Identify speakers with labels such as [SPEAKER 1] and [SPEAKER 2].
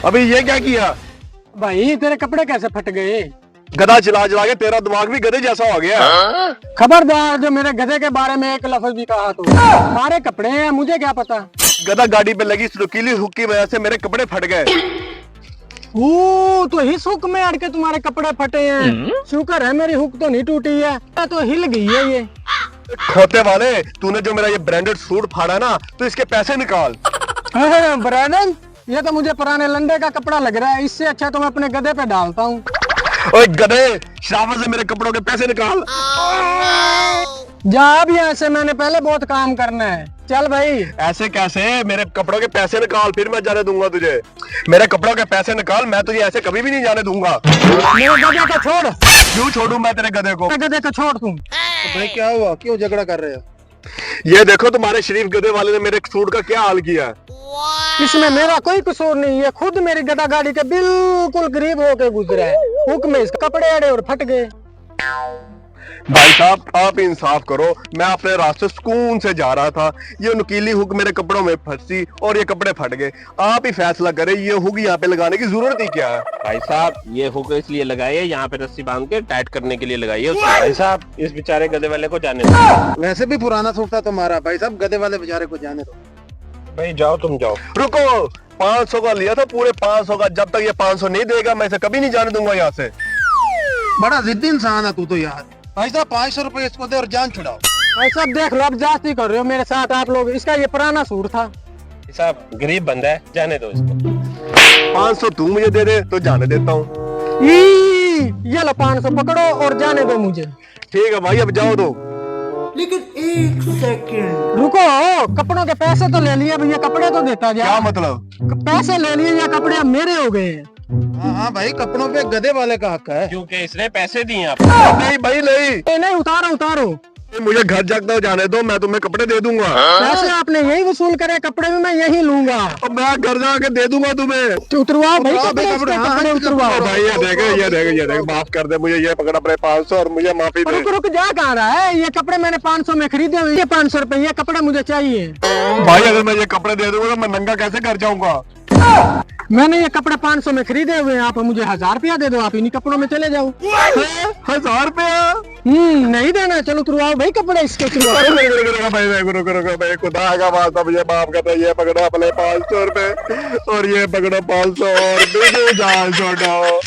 [SPEAKER 1] अभी ये क्या किया?
[SPEAKER 2] भाई तेरे कपड़े कैसे फट गए?
[SPEAKER 1] गधा चिल्ला चिल्ला के तेरा दिमाग भी गधे जैसा हो गया।
[SPEAKER 2] खबरदार, जो मेरे गधे के बारे में एक लफ्ज भी कहा तो हमारे कपड़े हैं, मुझे क्या पता।
[SPEAKER 1] गधा गाड़ी पे लगी इस नुकीली हुक की वजह से मेरे कपड़े फट गए।
[SPEAKER 2] तो इस हुक में अड़ के तुम्हारे कपड़े फटे हैं। शुक्र है मेरी हुक तो नहीं टूटी है, तो हिल गई है ये।
[SPEAKER 1] खोते वाले, तूने जो मेरा ये ब्रांडेड सूट फाड़ा ना, तो इसके पैसे निकाल।
[SPEAKER 2] ब्रैंडन, ये तो मुझे पुराने लंडे का कपड़ा लग रहा है। इससे अच्छा तो मैं अपने गधे पे डालता हूँ।
[SPEAKER 1] ओए गधे, शराफत से मेरे कपड़ों के पैसे निकाल।
[SPEAKER 2] जा अब यहाँ से, मैंने पहले बहुत काम करना है। चल भाई।
[SPEAKER 1] ऐसे कैसे? मेरे कपड़ों के पैसे निकाल, फिर मैं जाने दूंगा तुझे। मेरे कपड़ों के पैसे निकाल, मैं तुझे ऐसे कभी भी नहीं जाने दूंगा।
[SPEAKER 2] मेरे गधे को छोड़।
[SPEAKER 1] क्यों छोड़ू मैं तेरे गधे को?
[SPEAKER 2] गधे को छोड़ तुम।
[SPEAKER 3] तो भाई क्या हुआ, क्यों झगड़ा कर रहे हो?
[SPEAKER 1] ये देखो तुम्हारे शरीफ गधे वाले ने मेरे सूट का क्या हाल किया है।
[SPEAKER 2] इसमें मेरा कोई कसूर नहीं है, खुद मेरी गधा गाड़ी के बिल्कुल करीब होके गुजरा है। हुक में इसके कपड़े अड़े और फट गए।
[SPEAKER 1] भाई साहब, आप इंसाफ करो। मैं अपने रास्ते सुकून से जा रहा था, ये नुकीली हुक मेरे कपड़ों में फंसी और ये कपड़े फट गए। आप ही फैसला करें, ये हुक यहाँ पे लगाने की जरूरत ही क्या है?
[SPEAKER 4] भाई साहब, ये हुक इसलिए लगाई है, यहाँ पे रस्सी बांध के टाइट करने के लिए लगाई है उसने। भाई साहब, इस बेचारे गधे वाले को जाने दो।
[SPEAKER 3] वैसे भी पुराना सूट था तुम्हारा। भाई साहब, गधे वाले बेचारे को जाने दो।
[SPEAKER 4] भाई जाओ, तुम जाओ।
[SPEAKER 1] रुको, 500 का लिया था, पूरे 500 का। जब तक ये 500 नहीं देगा मैं इसे कभी नहीं जाने दूंगा यहाँ से।
[SPEAKER 3] बड़ा जिद्दी इंसान है तू तो यार। भाई साहब, 500 रुपए इसको दे और जान छुड़ाओ।
[SPEAKER 2] भाई साहब देख लो, अब जास्ती कर रहे हो मेरे साथ आप लोग। इसका ये पुराना सूट था।
[SPEAKER 4] भाई साहब, गरीब बंदा है, जाने दो इसको।
[SPEAKER 1] 500 तू मुझे दे दे तो जाने देता हूँ।
[SPEAKER 2] ये लो 500 पकड़ो और जाने दो मुझे।
[SPEAKER 1] ठीक है भाई, अब जाओ दो।
[SPEAKER 3] लेकिन एक सेकंड
[SPEAKER 2] रुको, कपड़ों के पैसे तो ले लिए, भैया कपड़े तो देता जा।
[SPEAKER 1] क्या मतलब?
[SPEAKER 2] पैसे ले लिए या कपड़े अब मेरे हो गए हैं।
[SPEAKER 3] हाँ भाई, कपड़ों पे गधे वाले का हक है।
[SPEAKER 4] क्योंकि इसने पैसे दिए आपको।
[SPEAKER 1] नहीं भाई नहीं,
[SPEAKER 2] नहीं उतारो उतारो।
[SPEAKER 1] मुझे घर जाकर जाने दो, मैं तुम्हें कपड़े दे दूंगा।
[SPEAKER 2] पैसे आपने यही वसूल करे, कपड़े भी मैं यही लूंगा।
[SPEAKER 1] तो मैं घर जाके दे दूंगा तुम्हें।
[SPEAKER 2] तो उतरवाओ भाई
[SPEAKER 3] उतरवाओ
[SPEAKER 2] कपड़े,
[SPEAKER 3] भाई,
[SPEAKER 2] इसके
[SPEAKER 3] हाँ,
[SPEAKER 2] कपड़े
[SPEAKER 3] हाँ,
[SPEAKER 2] उतरवाओ।
[SPEAKER 1] भाई ये देख, माफ कर दे मुझे, ये पकड़ अपने 500 और मुझे माफी दे।
[SPEAKER 2] रुक रुक, जा कहाँ रहा है? ये कपड़े मैंने 500 में खरीदे हुए, ये 500 रुपए, ये कपड़े मुझे चाहिए।
[SPEAKER 1] भाई अगर मैं ये कपड़े दे दूंगा तो मैं नंगा कैसे घर जाऊंगा?
[SPEAKER 2] मैंने ये कपड़े 500 में खरीदे हुए हैं, आप मुझे 1000 रुपया दे दो, आप इन्हीं कपड़ों में चले जाओ।
[SPEAKER 1] 1000 रुपया?
[SPEAKER 2] नहीं देना? चलो उतरवाओ भाई कपड़े इसके।
[SPEAKER 1] भाई खुदा का वास्ता मुझे माफ कर दे, ये पकड़ो अपने 500 रुपए और ये पकड़ो 500 और मुझे जान छोड़ो।